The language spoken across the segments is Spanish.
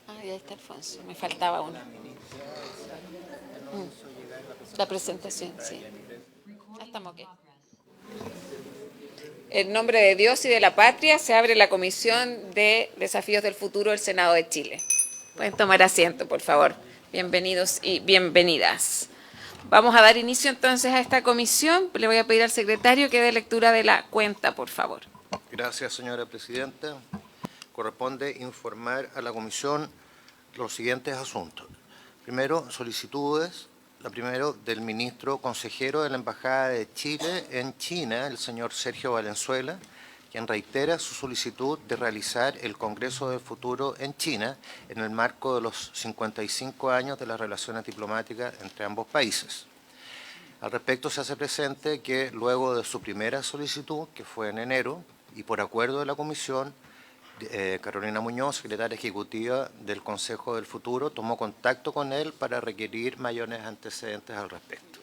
Ah, ahí está Alfonso, me faltaba uno. La presentación, sí. Ya estamos aquí. En nombre de Dios y de la patria se abre la Comisión de Desafíos del Futuro del Senado de Chile. Pueden tomar asiento, por favor. Bienvenidos y bienvenidas. Vamos a dar inicio entonces a esta comisión. Le voy a pedir al secretario que dé lectura de la cuenta, por favor. Gracias, señora presidenta. Corresponde informar a la comisión los siguientes asuntos. Primero, solicitudes. La primera del ministro consejero de la Embajada de Chile en China, el señor Sergio Valenzuela, quien reitera su solicitud de realizar el Congreso del Futuro en China en el marco de los 55 años de las relaciones diplomáticas entre ambos países. Al respecto, se hace presente que luego de su primera solicitud, que fue en enero, y por acuerdo de la comisión, Carolina Muñoz, secretaria ejecutiva del Consejo del Futuro, tomó contacto con él para requerir mayores antecedentes al respecto.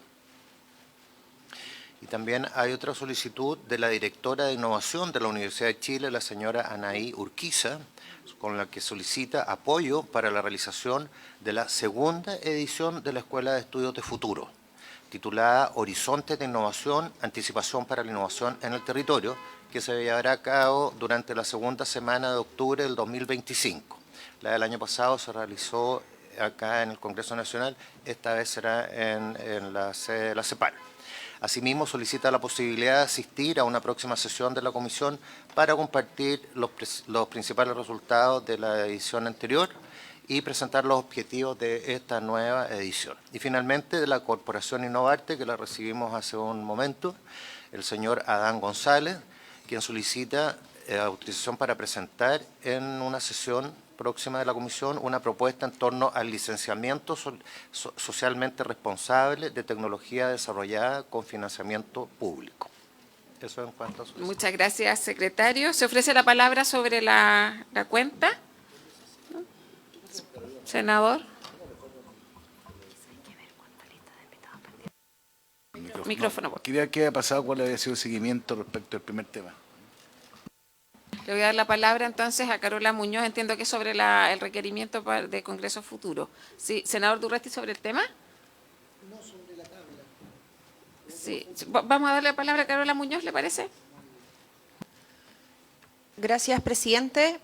Y también hay otra solicitud de la directora de Innovación de la Universidad de Chile, la señora Anaí Urquiza, con la que solicita apoyo para la realización de la segunda edición de la Escuela de Estudios de Futuro, titulada Horizontes de Innovación, Anticipación para la Innovación en el Territorio, que se llevará a cabo durante la segunda semana de octubre del 2025. La del año pasado se realizó acá en el Congreso Nacional, esta vez será en la sede de la CEPAL. Asimismo, solicita la posibilidad de asistir a una próxima sesión de la comisión para compartir los principales resultados de la edición anterior y presentar los objetivos de esta nueva edición. Y finalmente, de la Corporación Innovarte, que la recibimos hace un momento, el señor Adán González, quien solicita autorización para presentar en una sesión próxima de la comisión una propuesta en torno al licenciamiento socialmente responsable de tecnología desarrollada con financiamiento público. Eso en cuanto a su... Muchas gracias, secretario. ¿Se ofrece la palabra sobre la cuenta? Senador. Micrófono. Quería que haya pasado cuál había sido el seguimiento respecto al primer tema. Le voy a dar la palabra entonces a Carola Muñoz, entiendo que es sobre el requerimiento de Congreso Futuro. Sí, senador Durresti, ¿sobre el tema? No, sobre la tabla. Sí, vamos a darle la palabra a Carola Muñoz, ¿le parece? Gracias, presidente.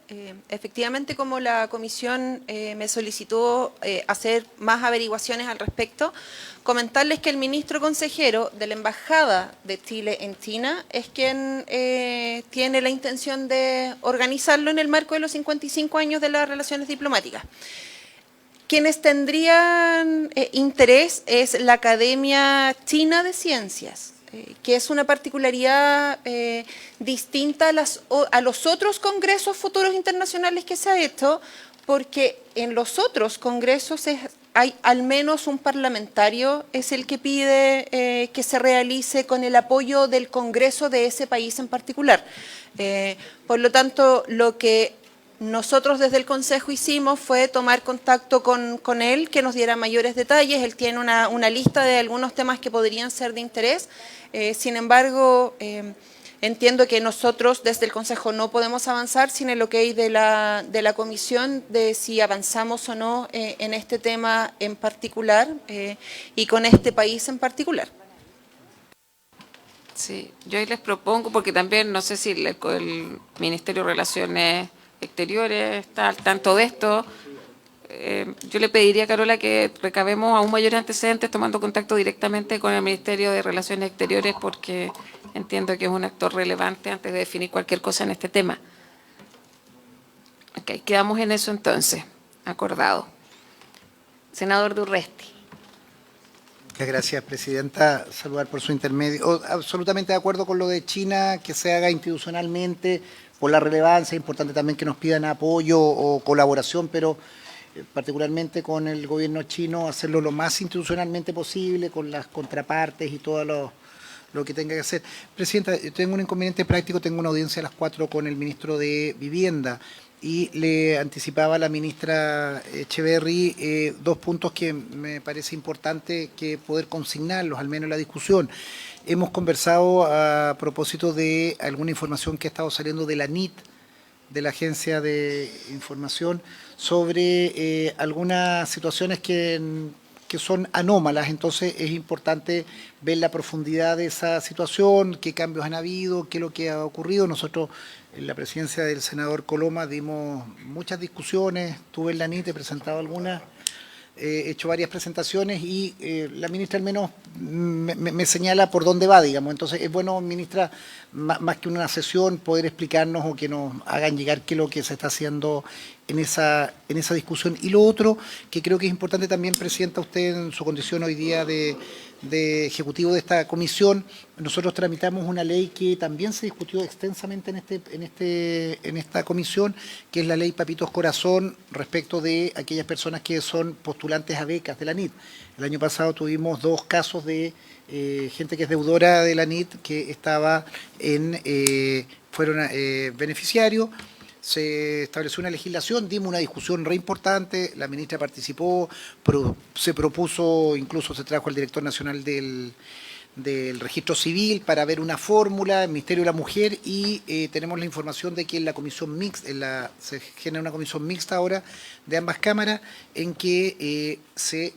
Efectivamente, como la comisión me solicitó hacer más averiguaciones al respecto, comentarles que el ministro consejero de la Embajada de Chile en China es quien tiene la intención de organizarlo en el marco de los 55 años de las relaciones diplomáticas. Quienes tendrían interés es la Academia China de Ciencias, que es una particularidad distinta a los otros congresos futuros internacionales que se ha hecho, porque en los otros congresos hay al menos un parlamentario, es el que pide que se realice con el apoyo del Congreso de ese país en particular. Por lo tanto, lo que nosotros desde el Consejo hicimos fue tomar contacto con él, que nos diera mayores detalles. Él tiene una lista de algunos temas que podrían ser de interés. Sin embargo, entiendo que nosotros desde el Consejo no podemos avanzar sin el ok de la Comisión de si avanzamos o no en este tema en particular y con este país en particular. Sí, yo ahí les propongo, porque también no sé si el Ministerio de Relaciones Exteriores está al tanto de esto. Yo le pediría a Carola que recabemos aún mayores antecedentes tomando contacto directamente con el Ministerio de Relaciones Exteriores, porque entiendo que es un actor relevante antes de definir cualquier cosa en este tema. Ok, quedamos en eso entonces, acordado. Senador Durresti. Muchas gracias, presidenta. Saludar por su intermedio. Absolutamente de acuerdo con lo de China, que se haga institucionalmente, por la relevancia. Es importante también que nos pidan apoyo o colaboración, pero particularmente con el gobierno chino, hacerlo lo más institucionalmente posible, con las contrapartes y todo lo que tenga que hacer. Presidenta, yo tengo un inconveniente práctico, tengo una audiencia a las 4 con el ministro de Vivienda y le anticipaba a la ministra Echeverry 2 puntos que me parece importante que poder consignarlos, al menos en la discusión. Hemos conversado a propósito de alguna información que ha estado saliendo de la NIT, de la Agencia de Información sobre algunas situaciones que son anómalas. Entonces es importante ver la profundidad de esa situación, qué cambios han habido, qué es lo que ha ocurrido. Nosotros en la presidencia del senador Coloma dimos muchas discusiones, estuve en la NIT, he presentado algunas, he hecho varias presentaciones y la ministra al menos me señala por dónde va, digamos. Entonces es bueno, ministra, más que una sesión, poder explicarnos o que nos hagan llegar qué es lo que se está haciendo en esa discusión. Y lo otro, que creo que es importante también, Presidenta, usted en su condición hoy día de ejecutivo de esta comisión, nosotros tramitamos una ley que también se discutió extensamente en esta comisión, que es la ley Papitos Corazón, respecto de aquellas personas que son postulantes a becas de la NIT. El año pasado tuvimos 2 casos de gente que es deudora de la NIT, que fueron beneficiarios. Se estableció una legislación, dimos una discusión re importante, la ministra participó, se propuso, incluso se trajo al director nacional del registro civil para ver una fórmula, el Ministerio de la Mujer, y tenemos la información de que en la comisión mixta, se genera una comisión mixta ahora de ambas cámaras, en que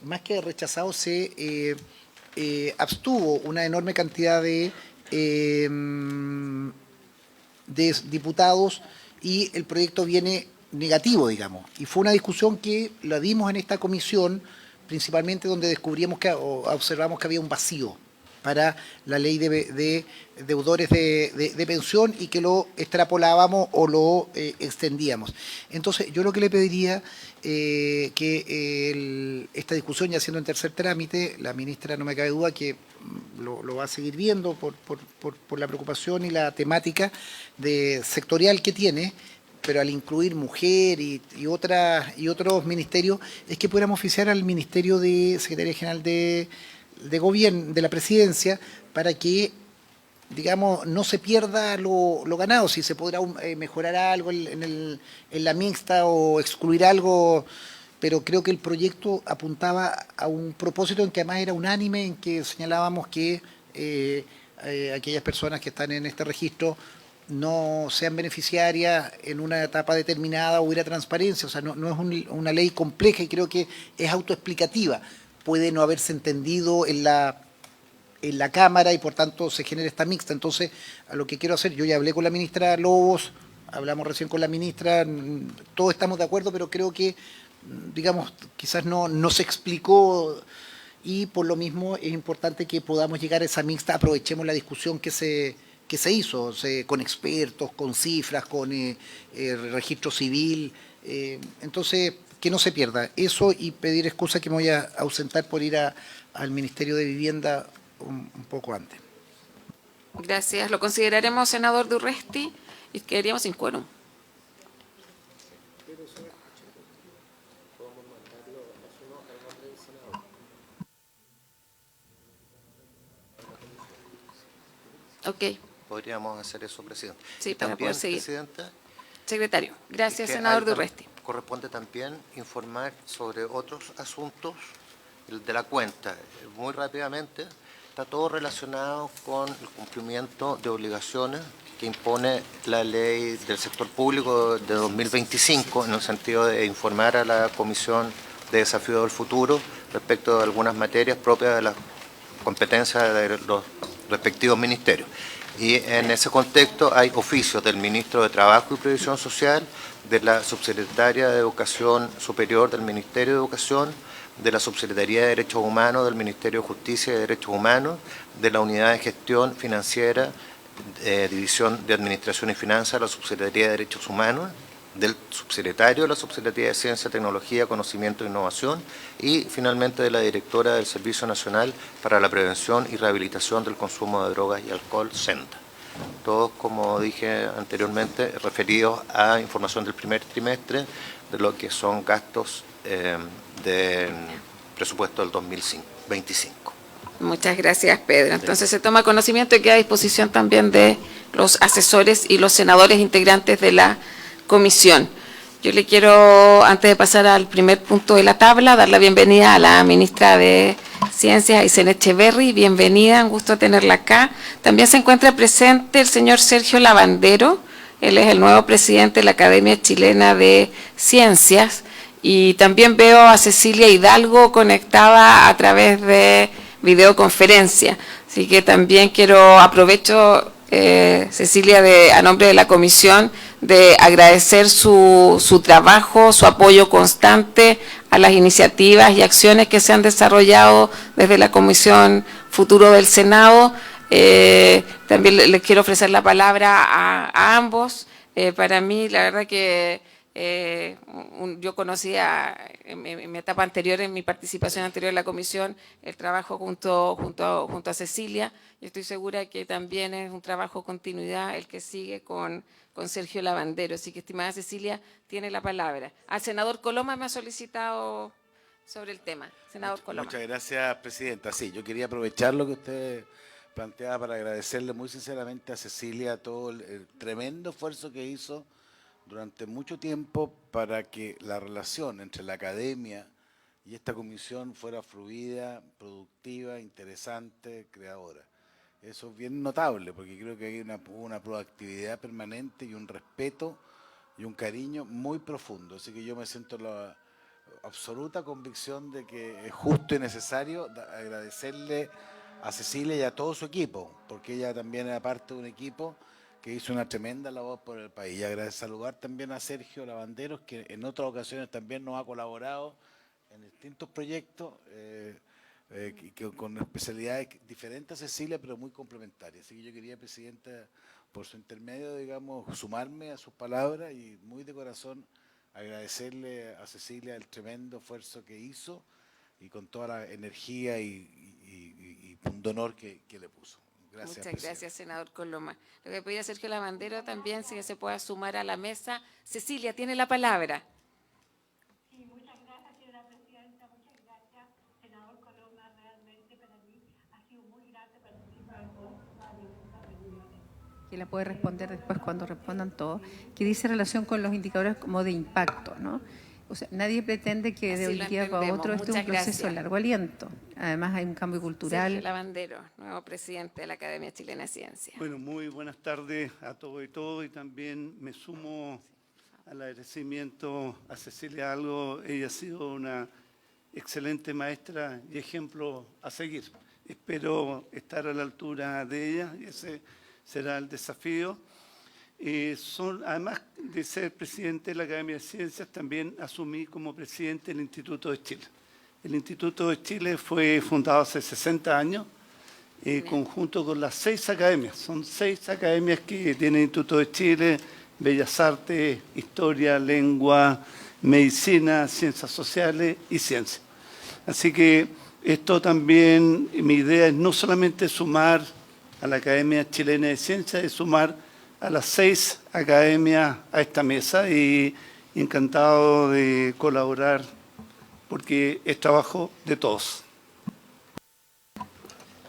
más que rechazado, se abstuvo una enorme cantidad de diputados, y el proyecto viene negativo, digamos. Y fue una discusión que la dimos en esta comisión, principalmente donde descubrimos o observamos que había un vacío para la ley de deudores de pensión y que lo extrapolábamos o lo extendíamos. Entonces, yo lo que le pediría que esta discusión, ya siendo en tercer trámite, la ministra no me cabe duda que lo va a seguir viendo por la preocupación y la temática sectorial que tiene, pero al incluir mujer y otros ministerios, es que pudiéramos oficiar al Ministerio de Secretaría General de Gobierno, de la Presidencia, para que, digamos, no se pierda lo ganado, si se podrá mejorar algo en la mixta o excluir algo, pero creo que el proyecto apuntaba a un propósito en que además era unánime, en que señalábamos que aquellas personas que están en este registro no sean beneficiarias en una etapa determinada, hubiera transparencia. O sea, no es una ley compleja y creo que es autoexplicativa. Puede no haberse entendido en la Cámara y por tanto se genera esta mixta. Entonces, a lo que quiero hacer, yo ya hablé con la ministra Lobos, hablamos recién con la ministra, todos estamos de acuerdo, pero creo que, digamos, quizás no se explicó, y por lo mismo es importante que podamos llegar a esa mixta, aprovechemos la discusión que se hizo, con expertos, con cifras, con registro civil, entonces que no se pierda eso, y pedir excusa que me voy a ausentar por ir al Ministerio de Vivienda un poco antes. Gracias. Lo consideraremos, senador Durresti, y quedaríamos sin quórum. Ok. Podríamos hacer eso, Presidente. Sí, y para también, poder seguir. Presidenta, Secretario. Gracias, que senador hay Durresti. corresponde también informar sobre otros asuntos de la cuenta. Muy rápidamente, está todo relacionado con el cumplimiento de obligaciones que impone la ley del sector público de 2025, en el sentido de informar a la Comisión de Desafío del Futuro respecto de algunas materias propias de la competencia de los respectivos ministerios. Y en ese contexto hay oficios del Ministro de Trabajo y Previsión Social, de la Subsecretaria de Educación Superior del Ministerio de Educación, de la Subsecretaría de Derechos Humanos del Ministerio de Justicia y Derechos Humanos, de la Unidad de Gestión Financiera, División de Administración y Finanzas de la Subsecretaría de Derechos Humanos, del subsecretario de la Subsecretaría de Ciencia, Tecnología, Conocimiento e Innovación y finalmente de la directora del Servicio Nacional para la Prevención y Rehabilitación del Consumo de Drogas y Alcohol, SENDA. Todos, como dije anteriormente, referidos a información del primer trimestre de lo que son gastos del presupuesto del 2025. Muchas gracias, Pedro. Entonces se toma conocimiento y queda a disposición también de los asesores y los senadores integrantes de la comisión. Yo le quiero, antes de pasar al primer punto de la tabla, dar la bienvenida a la ministra de Ciencias, Aysén Echeverry. Bienvenida, un gusto tenerla acá. También se encuentra presente el señor Sergio Lavandero, Él es el nuevo presidente de la Academia Chilena de Ciencias y también veo a Cecilia Hidalgo conectada a través de videoconferencia. Así que también aprovecho, Cecilia, a nombre de la comisión, de agradecer su trabajo, su apoyo constante a las iniciativas y acciones que se han desarrollado desde la Comisión Futuro del Senado. También les quiero ofrecer la palabra a ambos. Para mí, la verdad que yo conocía en mi etapa anterior, en mi participación anterior en la comisión, el trabajo junto a Cecilia. Yo estoy segura que también es un trabajo continuidad el que sigue con Sergio Lavandero. Así que, estimada Cecilia, tiene la palabra. Al senador Coloma me ha solicitado sobre el tema. Senador Coloma. Muchas gracias, presidenta. Sí, yo quería aprovechar lo que usted planteaba para agradecerle muy sinceramente a Cecilia todo el tremendo esfuerzo que hizo durante mucho tiempo para que la relación entre la academia y esta comisión fuera fluida, productiva, interesante, creadora. Eso es bien notable porque creo que hay una proactividad permanente y un respeto y un cariño muy profundo. Así que yo me siento la absoluta convicción de que es justo y necesario agradecerle a Cecilia y a todo su equipo, porque ella también era parte de un equipo que hizo una tremenda labor por el país. Y saludar también a Sergio Lavanderos, que en otras ocasiones también nos ha colaborado en distintos proyectos, con especialidades diferentes a Cecilia, pero muy complementarias. Así que yo quería, presidenta, por su intermedio, digamos, sumarme a sus palabras y muy de corazón agradecerle a Cecilia el tremendo esfuerzo que hizo y con toda la energía y pundonor que le puso. Gracias, muchas gracias, senador Coloma. Le voy a pedir a Sergio Lavandero también si se pueda sumar a la mesa. Cecilia, tiene la palabra. Sí, muchas gracias, señora presidenta. Muchas gracias, senador Coloma. Realmente para mí ha sido muy grato participar en estas reuniones. Que la puede responder después cuando respondan todos, que dice relación con los indicadores como de impacto, ¿no? O sea, nadie pretende que de un día para otro este es un proceso de largo aliento. Además hay un cambio cultural. Sergio Lavandero, nuevo presidente de la Academia Chilena de Ciencias. Bueno, muy buenas tardes a todos y todo, y también me sumo al agradecimiento a Cecilia Hidalgo. Ella ha sido una excelente maestra y ejemplo a seguir. Espero estar a la altura de ella y ese será el desafío. Además de ser presidente de la Academia de Ciencias, también asumí como presidente del Instituto de Chile. El Instituto de Chile fue fundado hace 60 años, conjunto con las 6 academias. Son 6 academias que tiene el Instituto de Chile: Bellas Artes, Historia, Lengua, Medicina, Ciencias Sociales y Ciencia. Así que esto también, mi idea es no solamente sumar a la Academia Chilena de Ciencias, es sumar a las 6 academias a esta mesa, y encantado de colaborar porque es trabajo de todos.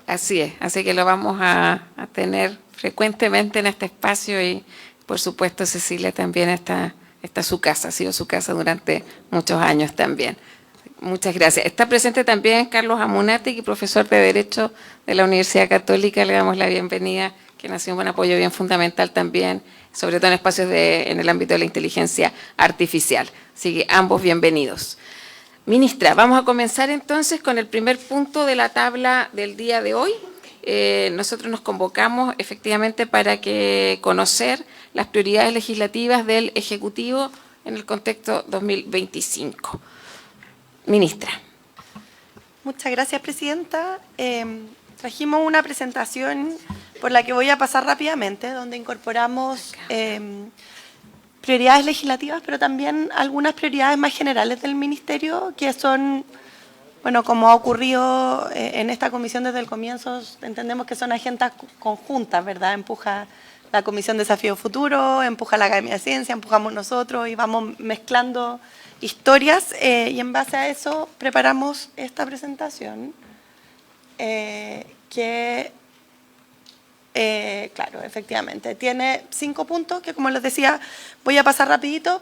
Así es, así que lo vamos a tener frecuentemente en este espacio y por supuesto Cecilia también está su casa, ha sido su casa durante muchos años también. Muchas gracias. Está presente también Carlos Amunátegui, profesor de Derecho de la Universidad Católica, le damos la bienvenida, que ha sido un buen apoyo bien fundamental también, sobre todo en espacios en el ámbito de la inteligencia artificial. Así que ambos bienvenidos. Ministra, vamos a comenzar entonces con el primer punto de la tabla del día de hoy. Nosotros nos convocamos efectivamente para conocer las prioridades legislativas del Ejecutivo en el contexto 2025. Ministra. Muchas gracias, presidenta. Trajimos una presentación por la que voy a pasar rápidamente, donde incorporamos prioridades legislativas, pero también algunas prioridades más generales del Ministerio, que son, bueno, como ha ocurrido en esta comisión desde el comienzo, entendemos que son agendas conjuntas, ¿verdad? Empuja la Comisión Desafío Futuro, empuja la Academia de Ciencia, empujamos nosotros y vamos mezclando historias, y en base a eso preparamos esta presentación que, claro, efectivamente, tiene 5 puntos que, como les decía, voy a pasar rapidito,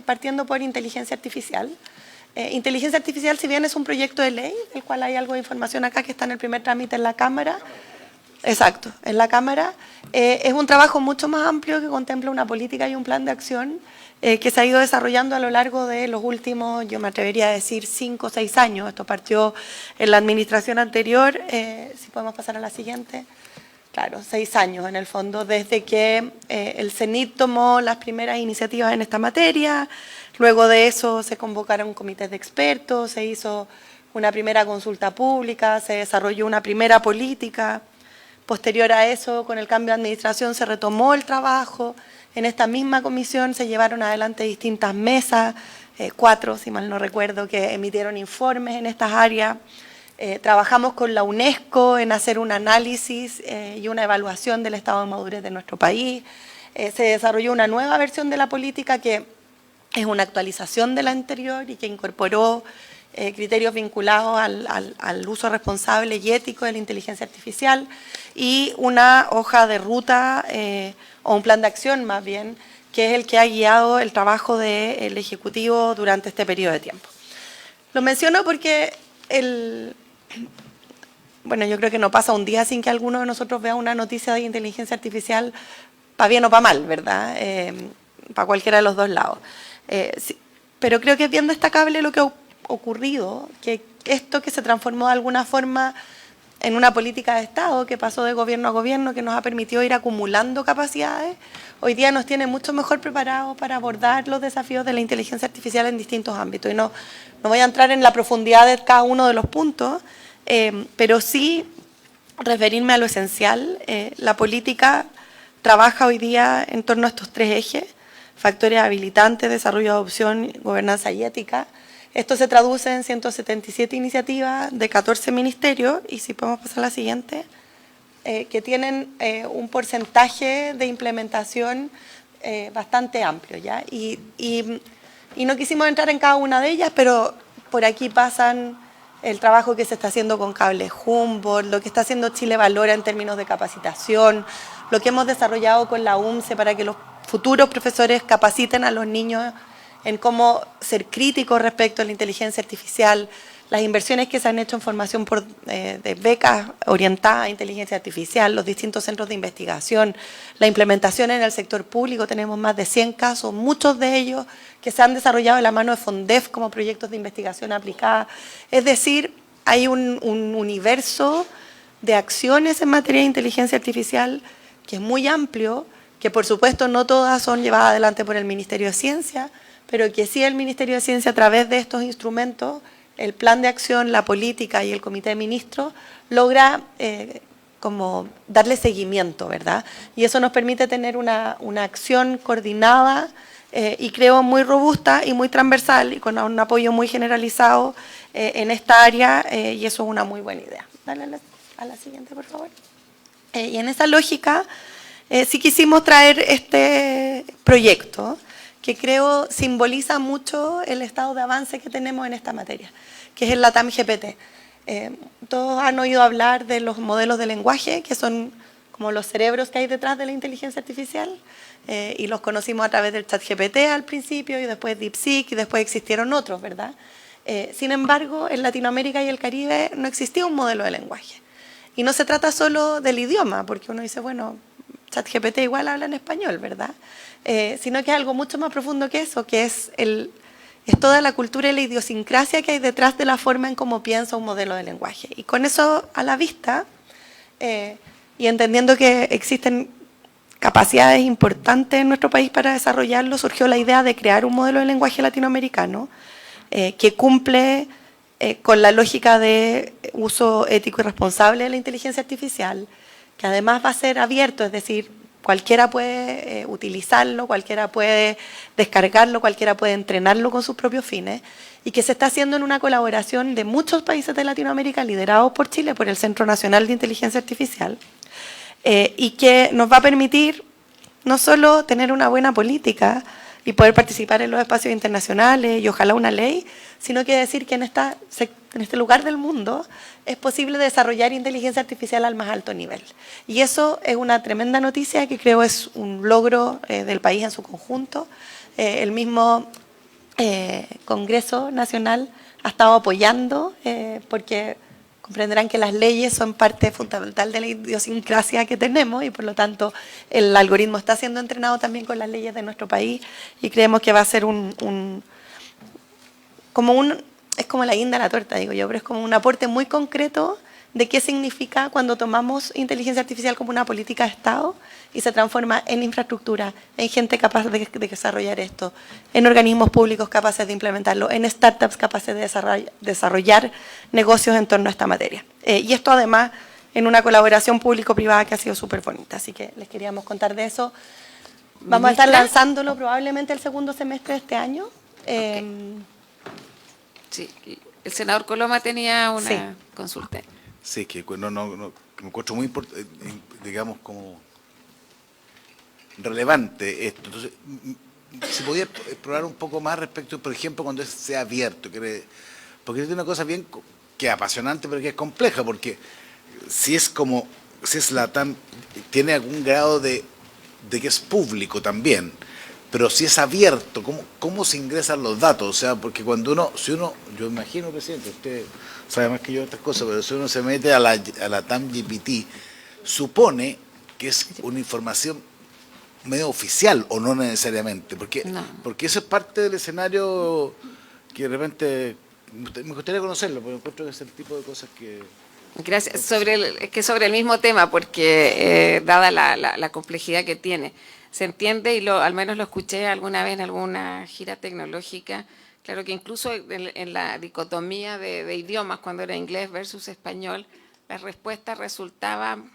partiendo por inteligencia artificial. Inteligencia artificial, si bien es un proyecto de ley, del cual hay algo de información acá que está en el primer trámite en la Cámara, Exacto, en la Cámara. Es un trabajo mucho más amplio que contempla una política y un plan de acción que se ha ido desarrollando a lo largo de los últimos, yo me atrevería a decir, 5 o 6 años. Esto partió en la administración anterior, si podemos pasar a la siguiente. Claro, 6 años en el fondo, desde que el CENIT tomó las primeras iniciativas en esta materia. Luego de eso se convocaron comités de expertos, se hizo una primera consulta pública, se desarrolló una primera política. Posterior a eso, con el cambio de administración, se retomó el trabajo. En esta misma comisión se llevaron adelante distintas mesas, 4, si mal no recuerdo, que emitieron informes en estas áreas. Trabajamos con la UNESCO en hacer un análisis y una evaluación del estado de madurez de nuestro país. Se desarrolló una nueva versión de la política que es una actualización de la anterior y que incorporó criterios vinculados al uso responsable y ético de la inteligencia artificial y una hoja de ruta o un plan de acción más bien, que es el que ha guiado el trabajo del Ejecutivo durante este periodo de tiempo. Lo menciono porque bueno, yo creo que no pasa un día sin que alguno de nosotros vea una noticia de inteligencia artificial, para bien o para mal, ¿verdad? Para cualquiera de los dos lados. Sí, pero creo que es bien destacable lo que ha ocurrido, que esto que se transformó de alguna forma en una política de Estado que pasó de gobierno a gobierno, que nos ha permitido ir acumulando capacidades, hoy día nos tiene mucho mejor preparados para abordar los desafíos de la inteligencia artificial en distintos ámbitos. Y no voy a entrar en la profundidad de cada uno de los puntos, pero sí referirme a lo esencial. La política trabaja hoy día en torno a estos 3 ejes: factores habilitantes, desarrollo, adopción, gobernanza y ética. Esto se traduce en 177 iniciativas de 14 ministerios, y si podemos pasar a la siguiente, que tienen un porcentaje de implementación bastante amplio, ¿ya? Y no quisimos entrar en cada una de ellas, pero por aquí pasan el trabajo que se está haciendo con Cable Humboldt, lo que está haciendo Chile Valora en términos de capacitación, lo que hemos desarrollado con la UMCE para que los futuros profesores capaciten a los niños en cómo ser críticos respecto a la inteligencia artificial, las inversiones que se han hecho en formación de becas orientadas a inteligencia artificial, los distintos centros de investigación, la implementación en el sector público. Tenemos más de 100 casos, muchos de ellos que se han desarrollado de la mano de FONDEF como proyectos de investigación aplicada. Es decir, hay un universo de acciones en materia de inteligencia artificial que es muy amplio, que por supuesto no todas son llevadas adelante por el Ministerio de Ciencia, pero que sí el Ministerio de Ciencia, a través de estos instrumentos, el plan de acción, la política y el comité de ministros, logra como darle seguimiento, ¿verdad? Y eso nos permite tener una acción coordinada y creo muy robusta y muy transversal y con un apoyo muy generalizado en esta área, y eso es una muy buena idea. Dale a la siguiente, por favor. Y en esa lógica, sí quisimos traer este proyecto, que creo simboliza mucho el estado de avance que tenemos en esta materia, que es el LATAM GPT. Todos han oído hablar de los modelos de lenguaje, que son como los cerebros que hay detrás de la inteligencia artificial, y los conocimos a través del ChatGPT al principio, y después DeepSeek, y después existieron otros, ¿verdad? Sin embargo, en Latinoamérica y el Caribe no existía un modelo de lenguaje. Y no se trata solo del idioma, porque uno dice, bueno, ChatGPT igual habla en español, ¿verdad? Sino que es algo mucho más profundo que eso, que es toda la cultura y la idiosincrasia que hay detrás de la forma en cómo piensa un modelo de lenguaje. Y con eso a la vista, y entendiendo que existen capacidades importantes en nuestro país para desarrollarlo, surgió la idea de crear un modelo de lenguaje latinoamericano que cumple con la lógica de uso ético y responsable de la inteligencia artificial, que además va a ser abierto, es decir, cualquiera puede utilizarlo, cualquiera puede descargarlo, cualquiera puede entrenarlo con sus propios fines, y que se está haciendo en una colaboración de muchos países de Latinoamérica, liderados por Chile, por el Centro Nacional de Inteligencia Artificial, y que nos va a permitir no solo tener una buena política y poder participar en los espacios internacionales y ojalá una ley, sino que decir que en este lugar del mundo es posible desarrollar inteligencia artificial al más alto nivel. Y eso es una tremenda noticia que creo es un logro del país en su conjunto. El mismo Congreso Nacional ha estado apoyando porque comprenderán que las leyes son parte fundamental de la idiosincrasia que tenemos y por lo tanto el algoritmo está siendo entrenado también con las leyes de nuestro país y creemos que va a ser es como la guinda a la torta, digo yo, pero es como un aporte muy concreto de qué significa cuando tomamos inteligencia artificial como una política de Estado y se transforma en infraestructura, en gente capaz de desarrollar esto, en organismos públicos capaces de implementarlo, en startups capaces de desarrollar negocios en torno a esta materia. Y esto además en una colaboración público-privada que ha sido súper bonita, así que les queríamos contar de eso. Vamos a estar lanzándolo probablemente el segundo semestre de este año. Sí, el senador Coloma tenía una Sí. consulta. Sí, que me encuentro muy importante, digamos, como relevante esto. Entonces, si podía explorar un poco más respecto, por ejemplo, cuando sea abierto, porque es una cosa bien que es apasionante, pero que es compleja, porque si es la TAM, tiene algún grado de que es público también, pero si es abierto, ¿cómo se ingresan los datos? O sea, porque yo imagino, presidente, usted sabe más que yo otras cosas, pero si uno se mete a la TAM GPT, supone que es una información medio oficial o no necesariamente, porque eso es parte del escenario que de repente me gustaría conocerlo, porque encuentro que es el tipo de cosas que... Gracias. Sobre el mismo tema, porque dada la complejidad que tiene, se entiende, y al menos lo escuché alguna vez en alguna gira tecnológica, claro que incluso en la dicotomía de idiomas, cuando era inglés versus español, las respuestas resultaban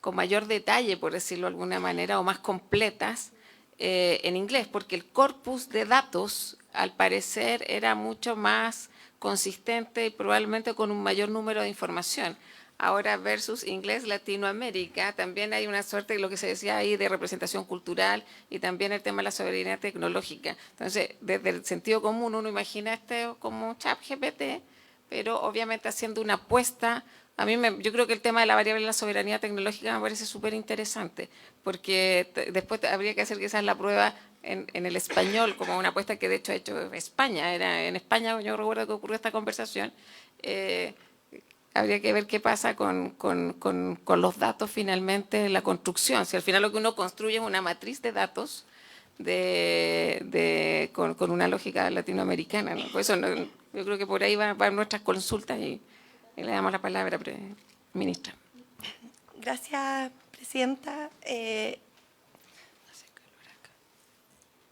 con mayor detalle, por decirlo de alguna manera, o más completas en inglés, porque el corpus de datos, al parecer, era mucho más consistente y probablemente con un mayor número de información. Ahora versus inglés Latinoamérica, también hay una suerte de lo que se decía ahí de representación cultural y también el tema de la soberanía tecnológica. Entonces, desde el sentido común uno imagina como ChatGPT, pero obviamente haciendo una apuesta. Yo creo que el tema de la variable de la soberanía tecnológica me parece súper interesante, porque después habría que hacer quizás la prueba en el español, como una apuesta que de hecho ha hecho España. Era en España, yo recuerdo que ocurrió esta conversación. Habría que ver qué pasa con los datos finalmente, la construcción. Si al final lo que uno construye es una matriz de datos con una lógica latinoamericana, ¿no? Por eso yo creo que por ahí van nuestras consultas y le damos la palabra, ministra. Gracias, presidenta.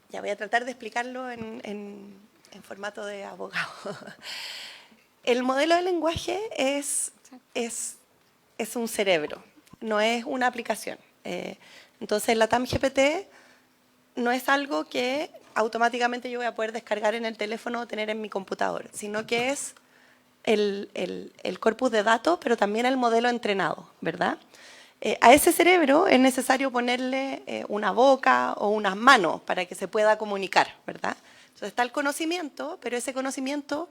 Ya voy a tratar de explicarlo en formato de abogado. El modelo de lenguaje es un cerebro, no es una aplicación. Entonces, la TAM GPT no es algo que automáticamente yo voy a poder descargar en el teléfono o tener en mi computador, sino que es el corpus de datos, pero también el modelo entrenado, ¿verdad? A ese cerebro es necesario ponerle una boca o unas manos para que se pueda comunicar, ¿verdad? Entonces está el conocimiento, pero ese conocimiento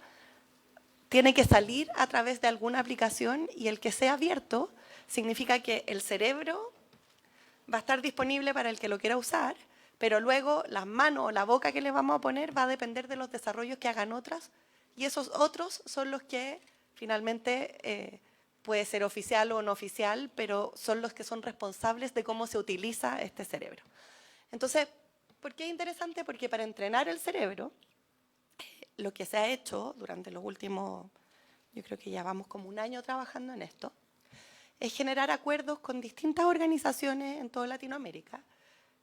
tiene que salir a través de alguna aplicación y el que sea abierto significa que el cerebro va a estar disponible para el que lo quiera usar, pero luego las manos o la boca que le vamos a poner va a depender de los desarrollos que hagan otras y esos otros son los que finalmente puede ser oficial o no oficial, pero son los que son responsables de cómo se utiliza este cerebro. Entonces, ¿por qué es interesante? Porque para entrenar el cerebro, lo que se ha hecho durante los últimos, yo creo que ya vamos como un año trabajando en esto, es generar acuerdos con distintas organizaciones en toda Latinoamérica,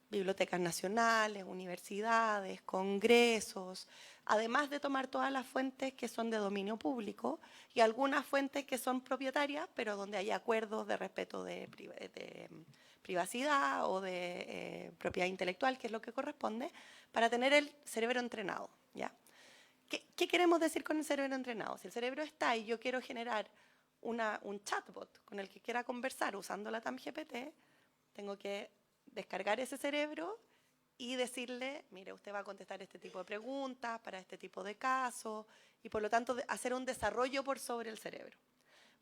bibliotecas nacionales, universidades, congresos, además de tomar todas las fuentes que son de dominio público y algunas fuentes que son propietarias, pero donde hay acuerdos de respeto de privacidad o de propiedad intelectual, que es lo que corresponde, para tener el cerebro entrenado, ¿ya? ¿Qué queremos decir con el cerebro entrenado? Si el cerebro está y yo quiero generar un chatbot con el que quiera conversar usando la TAM GPT, tengo que descargar ese cerebro y decirle, mire, usted va a contestar este tipo de preguntas para este tipo de casos y por lo tanto hacer un desarrollo por sobre el cerebro.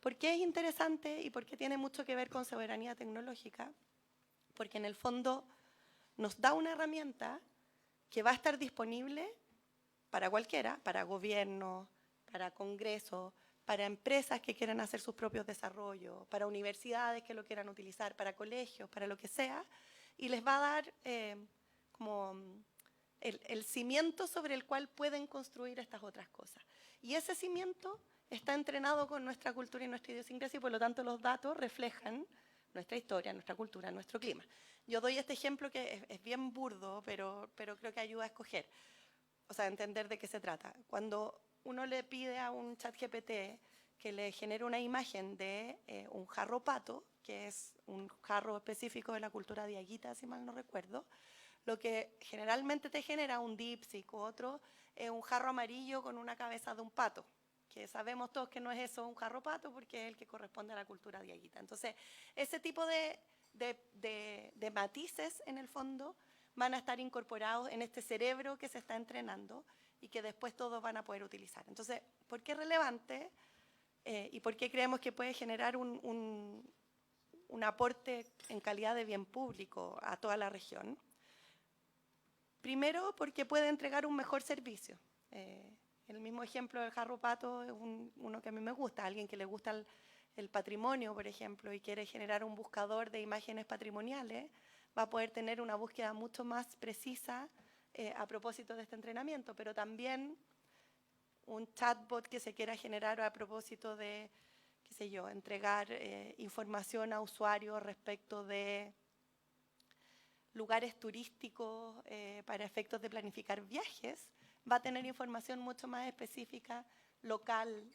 ¿Por qué es interesante y por qué tiene mucho que ver con soberanía tecnológica? Porque en el fondo nos da una herramienta que va a estar disponible para cualquiera, para gobierno, para congreso, para empresas que quieran hacer sus propios desarrollos, para universidades que lo quieran utilizar, para colegios, para lo que sea, y les va a dar como el cimiento sobre el cual pueden construir estas otras cosas. Y ese cimiento está entrenado con nuestra cultura y nuestra idiosincrasia y por lo tanto los datos reflejan nuestra historia, nuestra cultura, nuestro clima. Yo doy este ejemplo que es bien burdo, pero creo que ayuda a escoger, o sea, a entender de qué se trata. Cuando uno le pide a un chat GPT que le genere una imagen de un jarro pato, que es un jarro específico de la cultura diaguita, si mal no recuerdo, lo que generalmente te genera un DeepSeek u otro es un jarro amarillo con una cabeza de un pato, que sabemos todos que no es eso un jarro pato porque es el que corresponde a la cultura diaguita. Entonces, ese tipo de matices, en el fondo, van a estar incorporados en este cerebro que se está entrenando y que después todos van a poder utilizar. Entonces, ¿por qué es relevante y por qué creemos que puede generar un aporte en calidad de bien público a toda la región? Primero, porque puede entregar un mejor servicio. El mismo ejemplo del jarro pato es uno que a mí me gusta. Alguien que le gusta el patrimonio, por ejemplo, y quiere generar un buscador de imágenes patrimoniales, va a poder tener una búsqueda mucho más precisa a propósito de este entrenamiento, pero también un chatbot que se quiera generar a propósito de, qué sé yo, entregar información a usuarios respecto de lugares turísticos para efectos de planificar viajes, va a tener información mucho más específica, local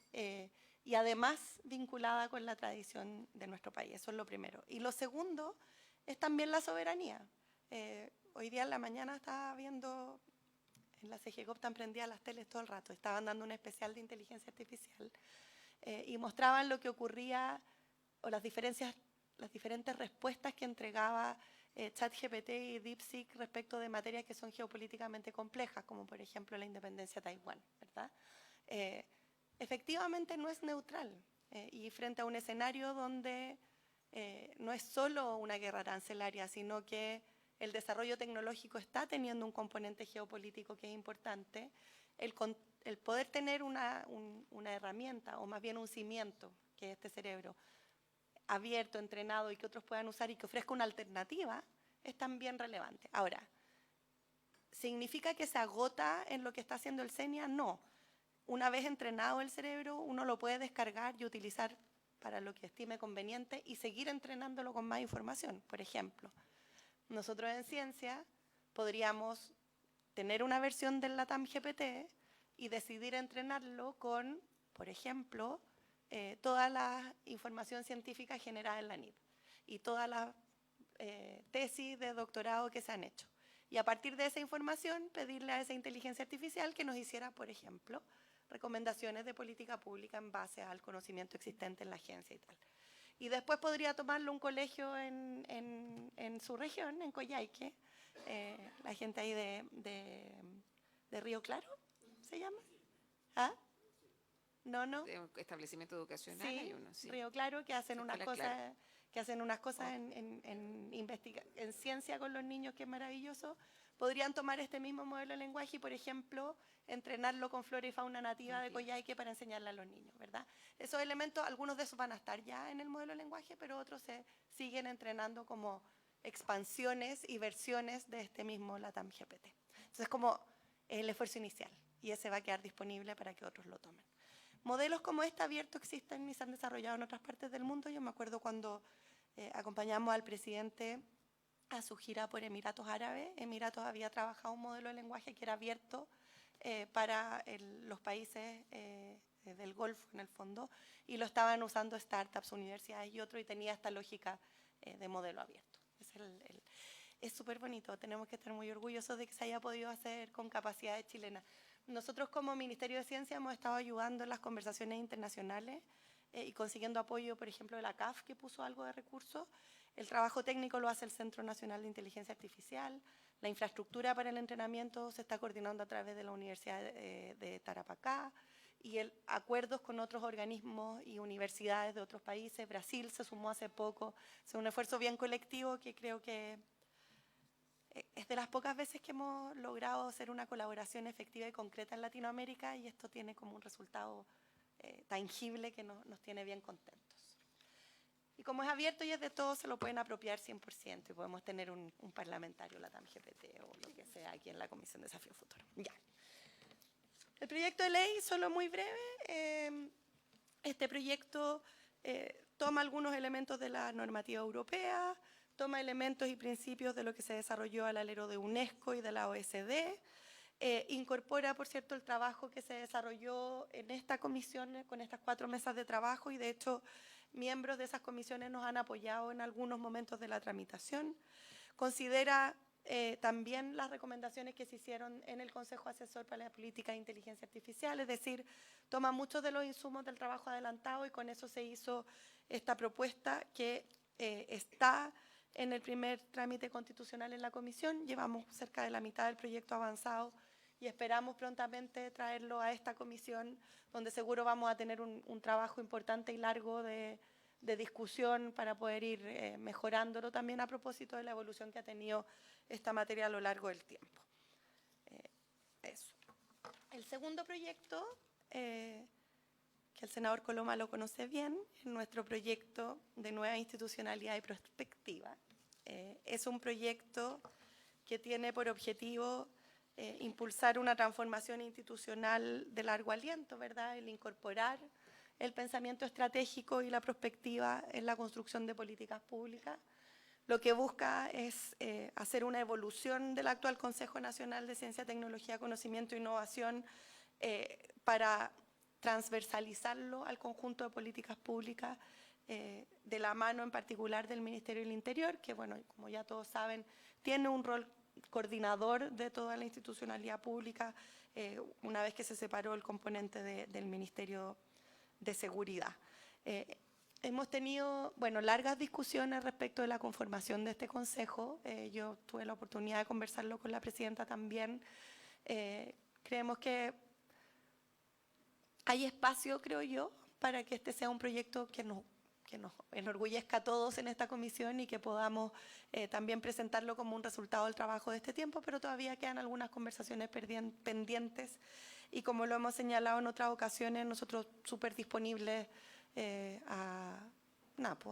y además vinculada con la tradición de nuestro país. Eso es lo primero. Y lo segundo es también la soberanía. Hoy día en la mañana estaba viendo, en la CGCOP están prendidas las teles todo el rato, estaban dando un especial de inteligencia artificial y mostraban lo que ocurría o las diferentes respuestas que entregaba ChatGPT y DeepSeek respecto de materias que son geopolíticamente complejas, como por ejemplo la independencia de Taiwán, ¿verdad? Efectivamente no es neutral y frente a un escenario donde no es solo una guerra arancelaria, sino que el desarrollo tecnológico está teniendo un componente geopolítico que es importante, el poder tener una herramienta o más bien un cimiento, que es este cerebro, abierto, entrenado y que otros puedan usar y que ofrezca una alternativa, es también relevante. Ahora, ¿significa que se agota en lo que está haciendo el CENIA? No. Una vez entrenado el cerebro, uno lo puede descargar y utilizar para lo que estime conveniente y seguir entrenándolo con más información. Por ejemplo, nosotros en ciencia podríamos tener una versión del LATAM GPT y decidir entrenarlo con, por ejemplo, toda la información científica generada en la NIP y todas las tesis de doctorado que se han hecho. Y a partir de esa información, pedirle a esa inteligencia artificial que nos hiciera, por ejemplo, recomendaciones de política pública en base al conocimiento existente en la agencia y tal. Y después podría tomarlo un colegio en su región, en Coyhaique, la gente ahí de Río Claro, ¿se llama? ¿Ah? No. De un establecimiento educacional Sí, hay uno, sí. Río Claro, que hacen unas Escuela cosas, Claro. que hacen unas cosas en ciencia con los niños, que es maravilloso. Podrían tomar este mismo modelo de lenguaje y, por ejemplo, entrenarlo con flora y fauna nativa de Coyhaique para enseñarle a los niños, ¿verdad? Esos elementos, algunos de esos van a estar ya en el modelo de lenguaje, pero otros se siguen entrenando como expansiones y versiones de este mismo LATAM GPT. Entonces, como el esfuerzo inicial, y ese va a quedar disponible para que otros lo tomen. Modelos como este abierto existen y se han desarrollado en otras partes del mundo. Yo me acuerdo cuando acompañamos al presidente a su gira por Emiratos Árabes. Emiratos había trabajado un modelo de lenguaje que era abierto para los países del Golfo, en el fondo, y lo estaban usando startups, universidades y otros, y tenía esta lógica de modelo abierto. Es súper bonito, tenemos que estar muy orgullosos de que se haya podido hacer con capacidades chilenas. Nosotros como Ministerio de Ciencia hemos estado ayudando en las conversaciones internacionales y consiguiendo apoyo, por ejemplo, de la CAF, que puso algo de recursos. El trabajo técnico lo hace el Centro Nacional de Inteligencia Artificial. La infraestructura para el entrenamiento se está coordinando a través de la Universidad de Tarapacá y acuerdos con otros organismos y universidades de otros países. Brasil se sumó hace poco. Es un esfuerzo bien colectivo que creo que es de las pocas veces que hemos logrado hacer una colaboración efectiva y concreta en Latinoamérica, y esto tiene como un resultado tangible que nos tiene bien contentos. Y como es abierto y es de todos, se lo pueden apropiar 100% y podemos tener un parlamentario LATAM GPT o lo que sea aquí en la Comisión de Desafío Futuro. Ya. El proyecto de ley, solo muy breve, este proyecto toma algunos elementos de la normativa europea, toma elementos y principios de lo que se desarrolló al alero de UNESCO y de la OSD, incorpora, por cierto, el trabajo que se desarrolló en esta comisión con estas 4 mesas de trabajo y, de hecho, miembros de esas comisiones nos han apoyado en algunos momentos de la tramitación. Considera también las recomendaciones que se hicieron en el Consejo Asesor para la Política de Inteligencia Artificial, es decir, toma muchos de los insumos del trabajo adelantado y con eso se hizo esta propuesta que está en el primer trámite constitucional en la comisión. Llevamos cerca de la mitad del proyecto avanzado y esperamos prontamente traerlo a esta comisión, donde seguro vamos a tener un trabajo importante y largo de discusión para poder ir mejorándolo también a propósito de la evolución que ha tenido esta materia a lo largo del tiempo. Eso. El segundo proyecto, que el senador Coloma lo conoce bien, es nuestro proyecto de nueva institucionalidad y perspectiva. Es un proyecto que tiene por objetivo impulsar una transformación institucional de largo aliento, ¿verdad? El incorporar el pensamiento estratégico y la prospectiva en la construcción de políticas públicas. Lo que busca es hacer una evolución del actual Consejo Nacional de Ciencia, Tecnología, Conocimiento e Innovación para transversalizarlo al conjunto de políticas públicas de la mano en particular del Ministerio del Interior, que, bueno, como ya todos saben, tiene un rol coordinador de toda la institucionalidad pública una vez que se separó el componente del Ministerio de Seguridad. Hemos tenido, bueno, largas discusiones respecto de la conformación de este consejo. Yo tuve la oportunidad de conversarlo con la presidenta también. Creemos que hay espacio, creo yo, para que este sea un proyecto que nos enorgullezca a todos en esta comisión y que podamos también presentarlo como un resultado del trabajo de este tiempo, pero todavía quedan algunas conversaciones pendientes y, como lo hemos señalado en otras ocasiones, nosotros súper disponibles a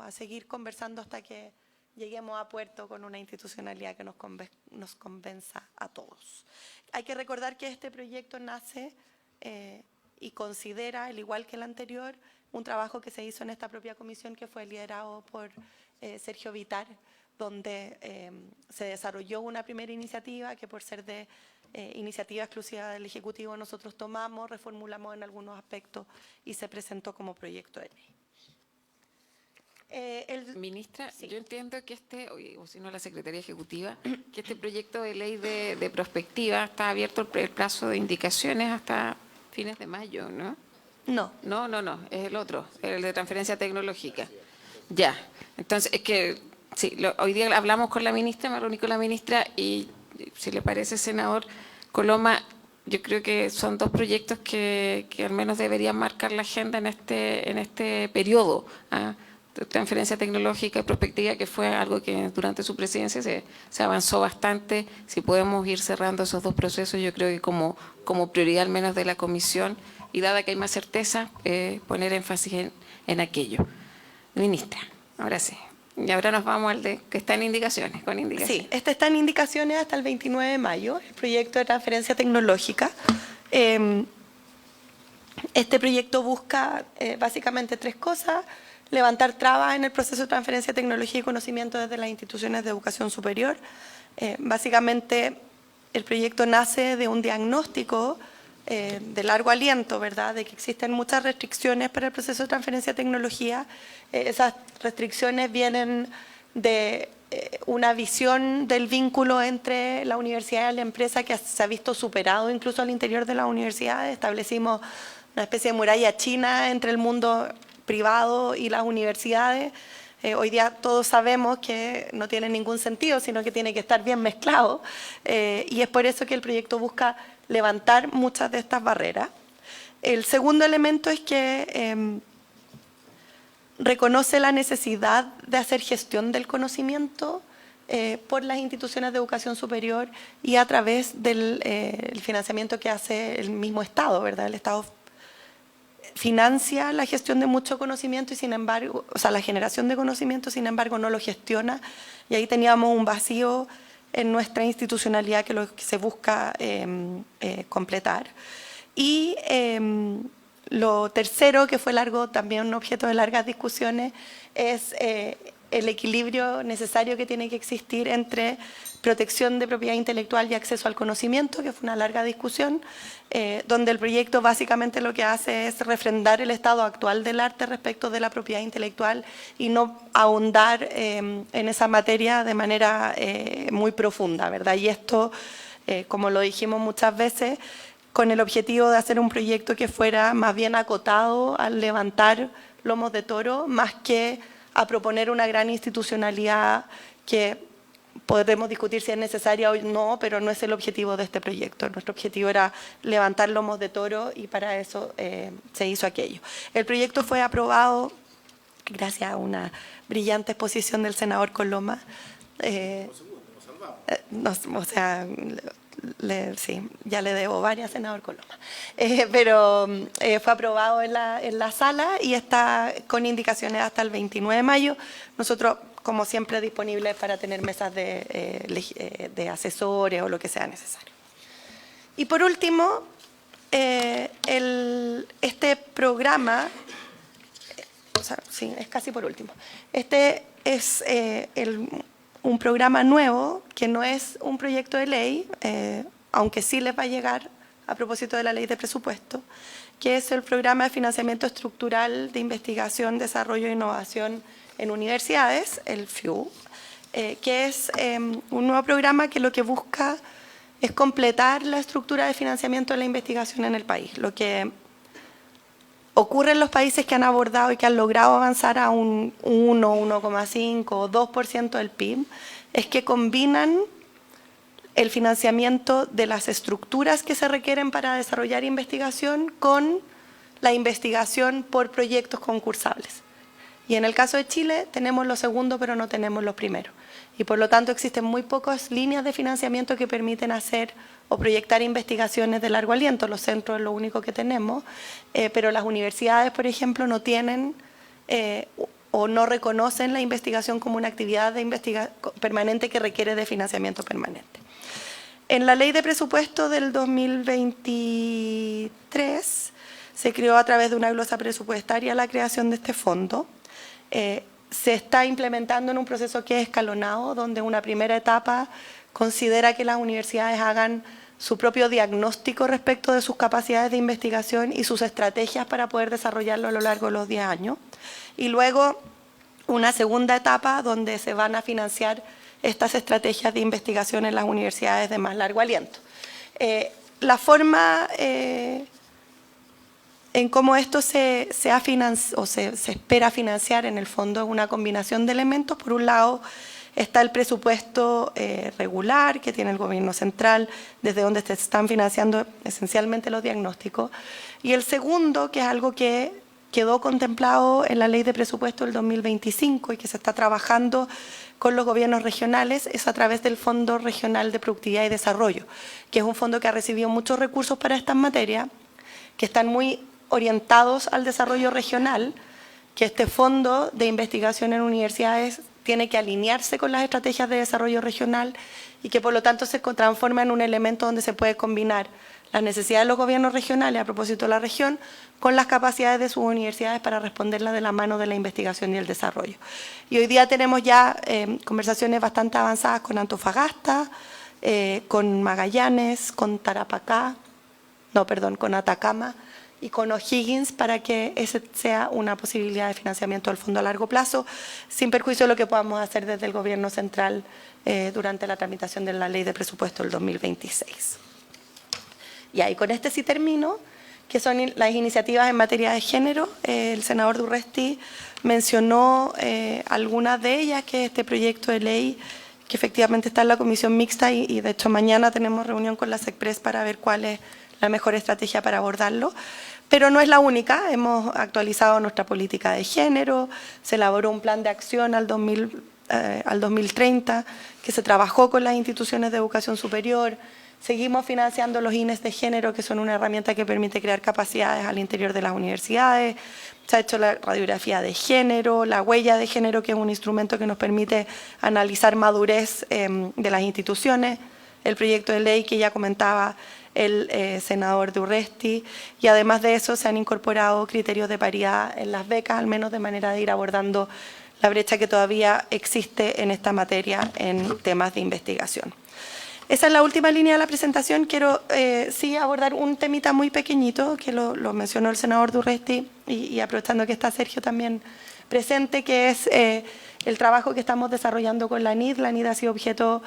seguir conversando hasta que lleguemos a puerto con una institucionalidad que nos convenza a todos. Hay que recordar que este proyecto nace y considera, al igual que el anterior, un trabajo que se hizo en esta propia comisión que fue liderado por Sergio Vitar, donde se desarrolló una primera iniciativa que, por ser de iniciativa exclusiva del Ejecutivo, nosotros tomamos, reformulamos en algunos aspectos y se presentó como proyecto de ley. Ministra, Sí. yo entiendo que o si no la Secretaría Ejecutiva, que este proyecto de ley de prospectiva está abierto el plazo de indicaciones hasta fines de mayo, ¿no? No. No, es el otro, el de transferencia tecnológica. Ya, entonces es que sí, hoy día hablamos con la ministra, me reuní con la ministra y, si le parece, senador Coloma, yo creo que son 2 proyectos que al menos deberían marcar la agenda en este periodo. Transferencia tecnológica y prospectiva, que fue algo que durante su presidencia se avanzó bastante. Si podemos ir cerrando esos 2 procesos, yo creo que como prioridad al menos de la comisión, y dada que hay más certeza, poner énfasis en aquello. Ministra, ahora sí. Y ahora nos vamos al que está en indicaciones, con indicaciones. Sí, este está en indicaciones hasta el 29 de mayo, el proyecto de transferencia tecnológica. Este proyecto busca básicamente 3 cosas: levantar trabas en el proceso de transferencia de tecnología y conocimiento desde las instituciones de educación superior. Básicamente, el proyecto nace de un diagnóstico de largo aliento, ¿verdad?, de que existen muchas restricciones para el proceso de transferencia de tecnología. Esas restricciones vienen de una visión del vínculo entre la universidad y la empresa que se ha visto superado incluso al interior de las universidades. Establecimos una especie de muralla china entre el mundo privado y las universidades. Hoy día todos sabemos que no tiene ningún sentido, sino que tiene que estar bien mezclado, y es por eso que el proyecto busca levantar muchas de estas barreras. El segundo elemento es que reconoce la necesidad de hacer gestión del conocimiento por las instituciones de educación superior y a través del el financiamiento que hace el mismo Estado, ¿verdad? El Estado financia la gestión de mucho conocimiento y sin embargo, o sea, la generación de conocimiento, sin embargo, no lo gestiona. Y ahí teníamos un vacío en nuestra institucionalidad que lo que se busca completar. Y lo tercero, que fue también un objeto de largas discusiones, es el equilibrio necesario que tiene que existir entre protección de propiedad intelectual y acceso al conocimiento, que fue una larga discusión, donde el proyecto básicamente lo que hace es refrendar el estado actual del arte respecto de la propiedad intelectual y no ahondar en esa materia de manera muy profunda, ¿verdad? Y esto, como lo dijimos muchas veces, con el objetivo de hacer un proyecto que fuera más bien acotado al levantar lomos de toro, más que a proponer una gran institucionalidad que podremos discutir si es necesaria o no, pero no es el objetivo de este proyecto. Nuestro objetivo era levantar lomos de toro y para eso se hizo aquello. El proyecto fue aprobado gracias a una brillante exposición del senador Coloma. O sea, sí, ya le debo varias, senador Coloma. Pero fue aprobado en la sala y está con indicaciones hasta el 29 de mayo. Nosotros, como siempre, disponibles para tener mesas de asesores o lo que sea necesario. Y por último, este programa, o sea, sí, es casi por último. Este es un programa nuevo que no es un proyecto de ley, aunque sí les va a llegar a propósito de la ley de presupuesto, que es el programa de financiamiento estructural de investigación, desarrollo e innovación en universidades, el FIU, que es un nuevo programa que lo que busca es completar la estructura de financiamiento de la investigación en el país. Lo que ocurre en los países que han abordado y que han logrado avanzar a un 1, 1,5 o 2% del PIB, es que combinan el financiamiento de las estructuras que se requieren para desarrollar investigación con la investigación por proyectos concursables. Y en el caso de Chile tenemos lo segundo, pero no tenemos lo primero. Y por lo tanto existen muy pocas líneas de financiamiento que permiten hacer o proyectar investigaciones de largo aliento. Los centros es lo único que tenemos, pero las universidades, por ejemplo, no tienen o no reconocen la investigación como una actividad permanente que requiere de financiamiento permanente. En la ley de presupuesto del 2023 se creó a través de una glosa presupuestaria la creación de este fondo. Se está implementando en un proceso que es escalonado, donde una primera etapa considera que las universidades hagan su propio diagnóstico respecto de sus capacidades de investigación y sus estrategias para poder desarrollarlo a lo largo de los 10 años. Y luego una segunda etapa donde se van a financiar estas estrategias de investigación en las universidades de más largo aliento. La forma en cómo esto se espera financiar en el fondo es una combinación de elementos. Por un lado está el presupuesto regular que tiene el gobierno central, desde donde se están financiando esencialmente los diagnósticos. Y el segundo, que es algo que quedó contemplado en la ley de presupuesto del 2025 y que se está trabajando con los gobiernos regionales, es a través del Fondo Regional de Productividad y Desarrollo, que es un fondo que ha recibido muchos recursos para estas materias, que están muy orientados al desarrollo regional, que este fondo de investigación en universidades tiene que alinearse con las estrategias de desarrollo regional y que por lo tanto se transforma en un elemento donde se puede combinar las necesidades de los gobiernos regionales a propósito de la región con las capacidades de sus universidades para responderlas de la mano de la investigación y el desarrollo. Y hoy día tenemos ya conversaciones bastante avanzadas con Antofagasta, con Magallanes, con con Atacama y con O'Higgins para que ese sea una posibilidad de financiamiento del fondo a largo plazo, sin perjuicio de lo que podamos hacer desde el gobierno central durante la tramitación de la ley de presupuesto del 2026. Y ahí con este sí termino, que son las iniciativas en materia de género. El senador Durresti mencionó algunas de ellas, que es este proyecto de ley que efectivamente está en la comisión mixta y de hecho mañana tenemos reunión con la SECPRES para ver cuál es la mejor estrategia para abordarlo. Pero no es la única, hemos actualizado nuestra política de género, se elaboró un plan de acción al 2030 que se trabajó con las instituciones de educación superior. Seguimos financiando los INES de género, que son una herramienta que permite crear capacidades al interior de las universidades. Se ha hecho la radiografía de género, la huella de género, que es un instrumento que nos permite analizar madurez de las instituciones. El proyecto de ley que ya comentaba el senador Durresti, y además de eso se han incorporado criterios de paridad en las becas, al menos de manera de ir abordando la brecha que todavía existe en esta materia en temas de investigación. Esa es la última línea de la presentación. Quiero sí abordar un temita muy pequeñito, que lo mencionó el senador Durresti, y aprovechando que está Sergio también presente, que es el trabajo que estamos desarrollando con la NID. La NID ha sido objeto,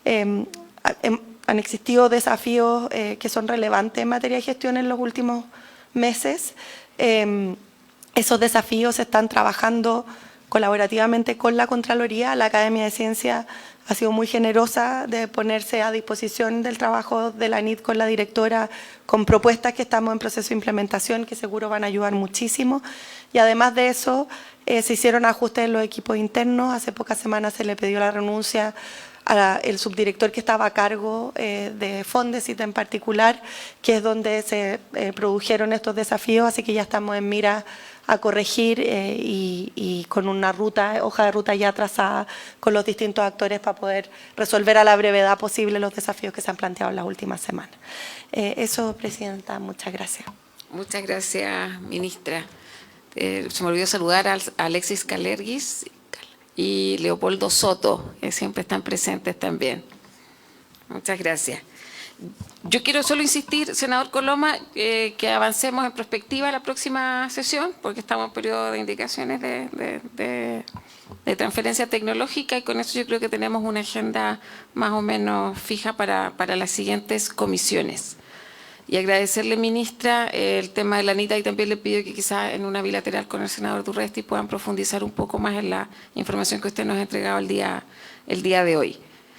han existido desafíos que son relevantes en materia de gestión en los últimos meses. Esos desafíos se están trabajando colaborativamente con la Contraloría. La Academia de Ciencias ha sido muy generosa de ponerse a disposición del trabajo de la NID con la directora, con propuestas que estamos en proceso de implementación, que seguro van a ayudar muchísimo. Y además de eso, se hicieron ajustes en los equipos internos. Hace pocas semanas se le pidió la renuncia al subdirector que estaba a cargo de Fondesit en particular, que es donde se produjeron estos desafíos, así que ya estamos en mira a corregir y con una hoja de ruta ya trazada con los distintos actores para poder resolver a la brevedad posible los desafíos que se han planteado en las últimas semanas. Eso, Presidenta, muchas gracias. Muchas gracias, ministra. Se me olvidó saludar a Alexis Calergis y Leopoldo Soto, que siempre están presentes también. Muchas gracias. Yo quiero solo insistir, senador Coloma, que avancemos en perspectiva la próxima sesión, porque estamos en periodo de indicaciones de transferencia tecnológica, y con eso yo creo que tenemos una agenda más o menos fija para las siguientes comisiones. Y agradecerle, ministra, el tema de la ANITA, y también le pido que quizás en una bilateral con el senador Durresti puedan profundizar un poco más en la información que usted nos ha entregado el día de hoy.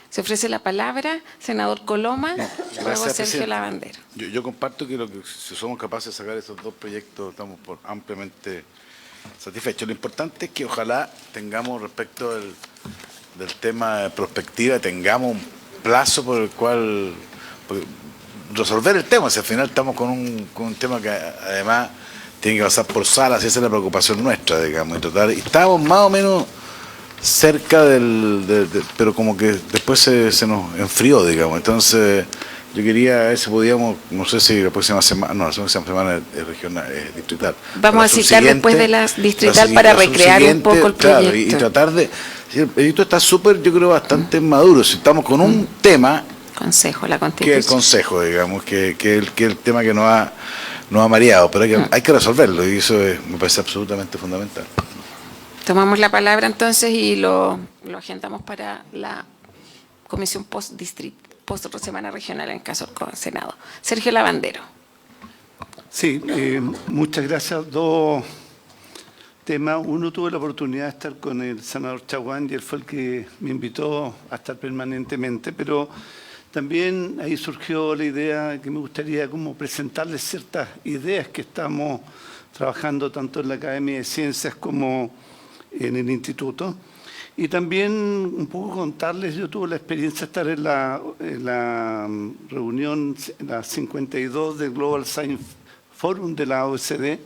Se ofrece la palabra, senador Coloma, luego Sergio Lavandero. Yo comparto que si somos capaces de sacar esos dos proyectos, estamos ampliamente satisfechos. Lo importante es que ojalá tengamos, respecto del tema de prospectiva, tengamos un plazo por el cual resolver el tema. Si al final estamos con un tema que además tiene que pasar por salas, y esa es la preocupación nuestra, digamos, y estábamos más o menos cerca pero como que después se nos enfrió, digamos. Entonces yo quería ver si podíamos, no sé si la próxima semana, la próxima semana es regional, distrital. Vamos a citar después de la distrital para recrear un poco el proyecto. Claro, y tratar de... El proyecto está súper, yo creo, bastante maduro. Si estamos con un tema... Consejo, la Constitución. Que el Consejo, digamos, que el tema que nos ha mareado, pero hay que resolverlo, y eso me parece absolutamente fundamental. Tomamos la palabra entonces y lo agendamos para la comisión post-semana regional en caso del Senado. Sergio Lavandero. Sí, muchas gracias. Dos temas. Uno, tuve la oportunidad de estar con el senador Chaguán, y él fue el que me invitó a estar permanentemente, pero también ahí surgió la idea que me gustaría como presentarles ciertas ideas que estamos trabajando tanto en la Academia de Ciencias como en el instituto. Y también un poco contarles, yo tuve la experiencia de estar en la reunión, la 52 del Global Science Forum de la OECD,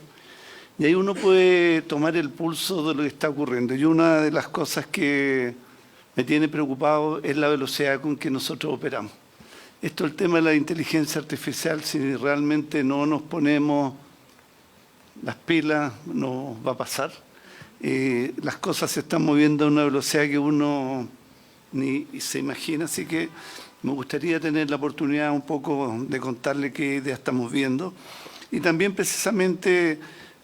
y ahí uno puede tomar el pulso de lo que está ocurriendo. Y una de las cosas que me tiene preocupado es la velocidad con que nosotros operamos. Esto, el tema de la inteligencia artificial, si realmente no nos ponemos las pilas, nos va a pasar. Las cosas se están moviendo a una velocidad que uno ni se imagina, así que me gustaría tener la oportunidad un poco de contarle qué ideas estamos viendo. Y también precisamente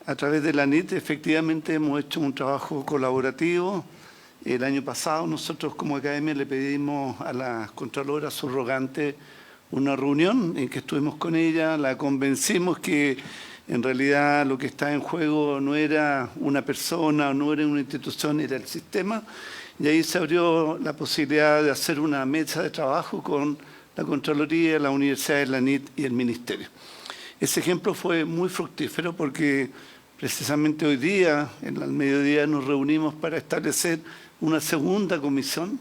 a través de la NIT, efectivamente hemos hecho un trabajo colaborativo. El año pasado nosotros como academia le pedimos a la Contralora subrogante una reunión en que estuvimos con ella, la convencimos que en realidad lo que está en juego no era una persona, no era una institución, era el sistema. Y ahí se abrió la posibilidad de hacer una mesa de trabajo con la Contraloría, la Universidad, la NIT y el Ministerio. Ese ejemplo fue muy fructífero porque precisamente hoy día, al mediodía, nos reunimos para establecer una segunda comisión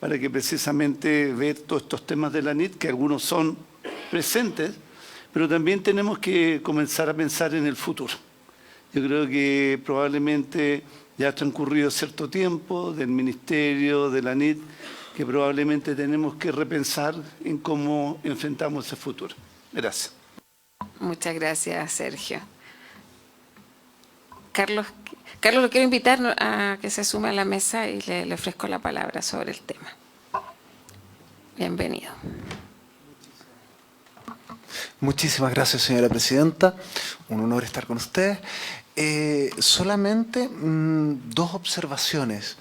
para que precisamente ver todos estos temas de la NIT, que algunos son presentes, pero también tenemos que comenzar a pensar en el futuro. Yo creo que probablemente ya ha transcurrido cierto tiempo del Ministerio, de la NIT, que probablemente tenemos que repensar en cómo enfrentamos ese futuro. Gracias. Muchas gracias, Sergio. Carlos, lo quiero invitar a que se sume a la mesa y le ofrezco la palabra sobre el tema. Bienvenido. Muchísimas gracias, señora presidenta. Un honor estar con ustedes. Solamente dos observaciones.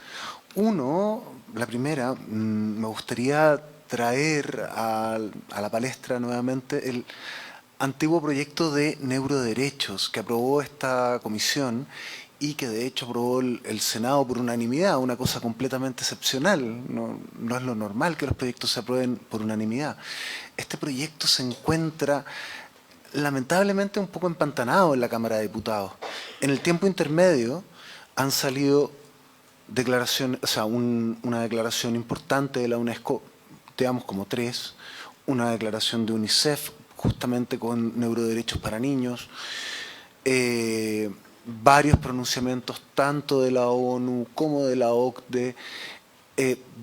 Uno, la primera, me gustaría traer a la palestra nuevamente el antiguo proyecto de neuroderechos que aprobó esta comisión y que de hecho aprobó el Senado por unanimidad, una cosa completamente excepcional. No es lo normal que los proyectos se aprueben por unanimidad. Este proyecto se encuentra lamentablemente un poco empantanado en la Cámara de Diputados. En el tiempo intermedio han salido declaraciones, o sea, una declaración importante de la UNESCO, digamos como 3, una declaración de UNICEF justamente con neuroderechos para niños, varios pronunciamientos tanto de la ONU como de la OCDE,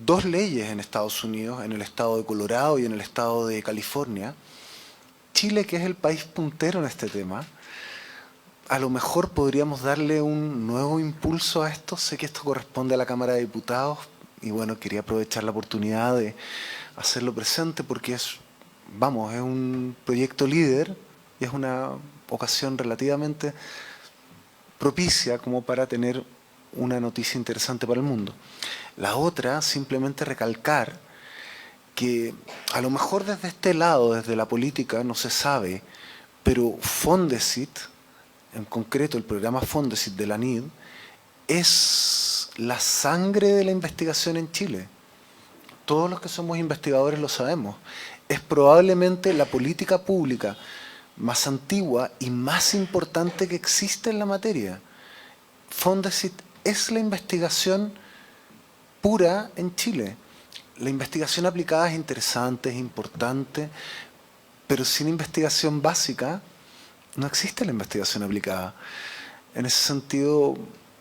2 leyes en Estados Unidos, en el estado de Colorado y en el estado de California. Chile, que es el país puntero en este tema, a lo mejor podríamos darle un nuevo impulso a esto. Sé que esto corresponde a la Cámara de Diputados y bueno, quería aprovechar la oportunidad de hacerlo presente porque es un proyecto líder y es una ocasión relativamente propicia como para tener una noticia interesante para el mundo. La otra, simplemente recalcar que a lo mejor desde este lado, desde la política, no se sabe, pero Fondesit, en concreto el programa Fondesit de la NID, es la sangre de la investigación en Chile. Todos los que somos investigadores lo sabemos. Es probablemente la política pública más antigua y más importante que existe en la materia. Fondesit es la investigación pura en Chile. La investigación aplicada es interesante, es importante, pero sin investigación básica no existe la investigación aplicada. En ese sentido,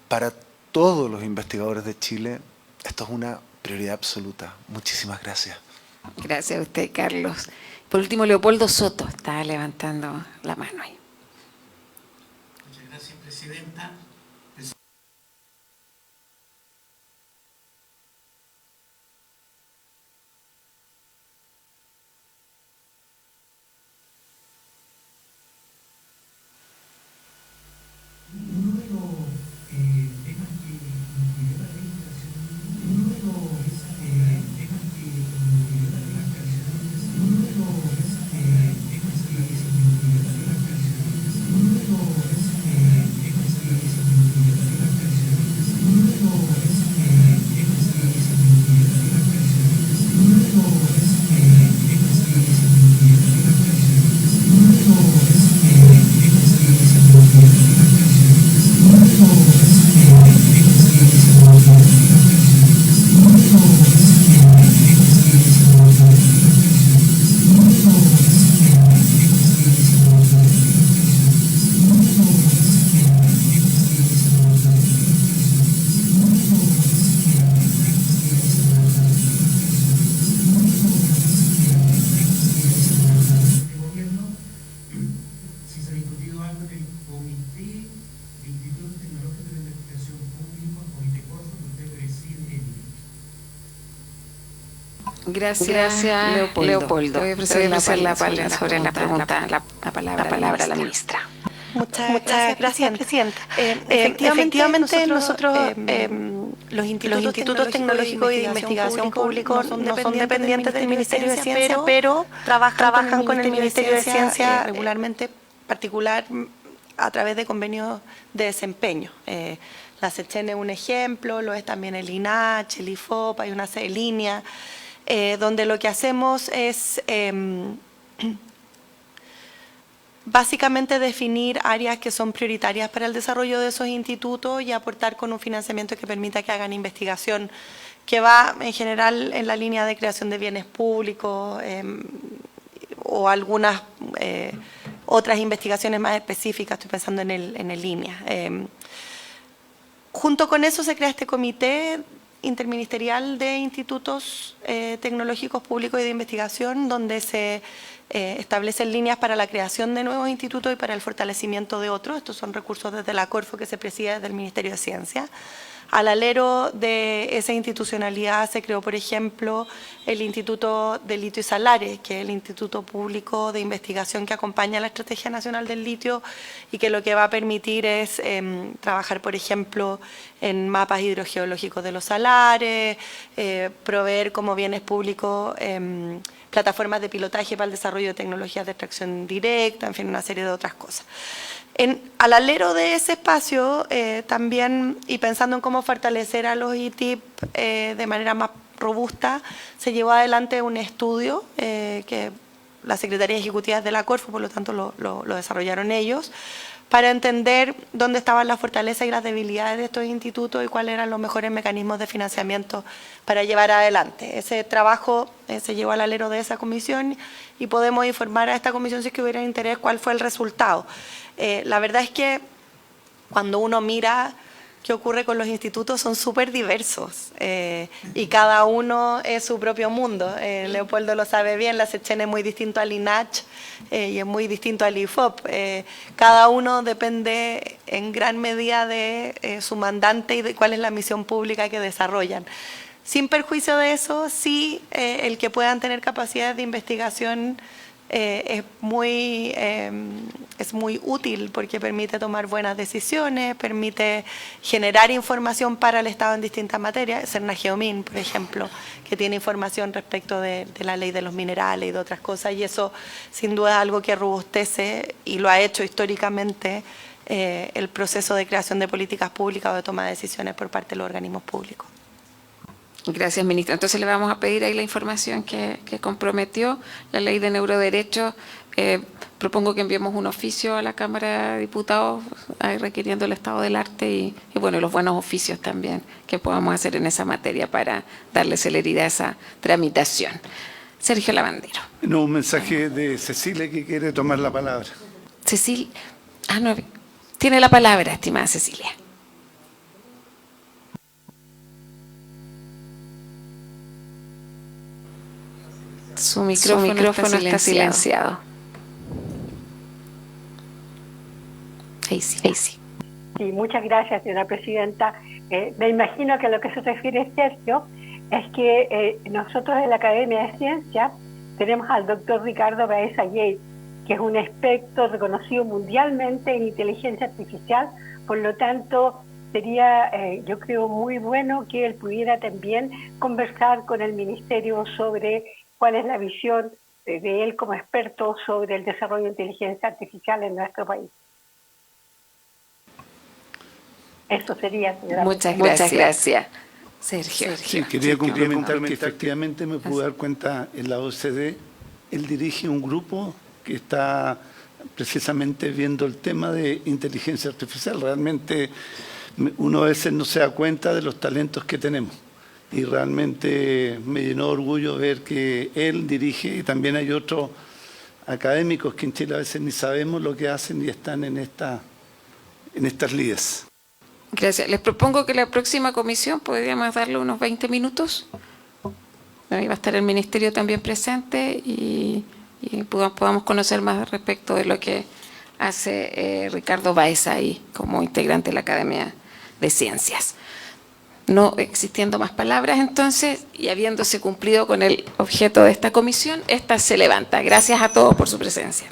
para todos los investigadores de Chile, esto es una prioridad absoluta. Muchísimas gracias. Gracias a usted, Carlos. Por último, Leopoldo Soto está levantando la mano ahí. Muchas gracias, presidenta. Gracias, Leopoldo. Voy a ofrecer la palabra sobre la pregunta, la palabra a la ministra. Muchas gracias, presidenta. Efectivamente, nosotros, los institutos tecnológicos y de investigación públicos no son dependientes del Ministerio de Ciencia, pero trabajan con el Ministerio de Ciencia regularmente, particular a través de convenios de desempeño. La SECHEN es un ejemplo, lo es también el INACH, el IFOP, hay una serie de líneas, donde lo que hacemos es básicamente definir áreas que son prioritarias para el desarrollo de esos institutos y aportar con un financiamiento que permita que hagan investigación que va en general en la línea de creación de bienes públicos o algunas otras investigaciones más específicas, estoy pensando en el línea. Junto con eso se crea este comité interministerial de institutos tecnológicos públicos y de investigación, donde se establecen líneas para la creación de nuevos institutos y para el fortalecimiento de otros. Estos son recursos desde la Corfo, que se preside desde el Ministerio de Ciencia. Al alero de esa institucionalidad se creó, por ejemplo, el Instituto de Litio y Salares, que es el instituto público de investigación que acompaña la Estrategia Nacional del Litio y que lo que va a permitir es trabajar, por ejemplo, en mapas hidrogeológicos de los salares, proveer como bienes públicos plataformas de pilotaje para el desarrollo de tecnologías de extracción directa, en fin, una serie de otras cosas. Al alero de ese espacio, también, y pensando en cómo fortalecer a los ITIP de manera más robusta, se llevó adelante un estudio que la Secretaría Ejecutiva de la Corfo, por lo tanto lo desarrollaron ellos, para entender dónde estaban las fortalezas y las debilidades de estos institutos y cuáles eran los mejores mecanismos de financiamiento para llevar adelante. Ese trabajo se llevó al alero de esa comisión y podemos informar a esta comisión, si es que hubiera interés, cuál fue el resultado. La verdad es que cuando uno mira qué ocurre con los institutos, son súper diversos y cada uno es su propio mundo. Leopoldo lo sabe bien, la SECHEN es muy distinto al INACH y es muy distinto al IFOP. Cada uno depende en gran medida de su mandante y de cuál es la misión pública que desarrollan. Sin perjuicio de eso, sí, el que puedan tener capacidades de investigación es muy útil porque permite tomar buenas decisiones, permite generar información para el Estado en distintas materias. Cernageomin, por ejemplo, que tiene información respecto de la ley de los minerales y de otras cosas, y eso sin duda es algo que robustece y lo ha hecho históricamente el proceso de creación de políticas públicas o de toma de decisiones por parte de los organismos públicos. Gracias, ministra. Entonces le vamos a pedir ahí la información que comprometió la ley de neuroderechos. Propongo que enviemos un oficio a la Cámara de Diputados requiriendo el estado del arte y bueno, los buenos oficios también que podamos hacer en esa materia para darle celeridad a esa tramitación. Sergio Lavandero. No, un mensaje de Cecilia que quiere tomar la palabra. Cecilia. No, tiene la palabra, estimada Cecilia. Su micrófono está silenciado. Ahí sí. Sí, muchas gracias, señora presidenta. Me imagino que a lo que se refiere Sergio es que nosotros en la Academia de Ciencias tenemos al doctor Ricardo Baeza Yates, que es un experto reconocido mundialmente en inteligencia artificial. Por lo tanto, sería, yo creo, muy bueno que él pudiera también conversar con el Ministerio sobre cuál es la visión de él como experto sobre el desarrollo de inteligencia artificial en nuestro país. Eso sería, señora. Muchas gracias. Sergio. Sí, quería complementar que efectivamente me pude dar cuenta en la OCDE, él dirige un grupo que está precisamente viendo el tema de inteligencia artificial. Realmente uno a veces no se da cuenta de los talentos que tenemos. Y realmente me llenó de orgullo ver que él dirige, y también hay otros académicos que en Chile a veces ni sabemos lo que hacen y están en estas líderes. Gracias. Les propongo que la próxima comisión podríamos darle unos 20 minutos. Ahí va a estar el Ministerio también presente y podamos conocer más respecto de lo que hace Ricardo Baeza ahí como integrante de la Academia de Ciencias. No existiendo más palabras, entonces, y habiéndose cumplido con el objeto de esta comisión, esta se levanta. Gracias a todos por su presencia.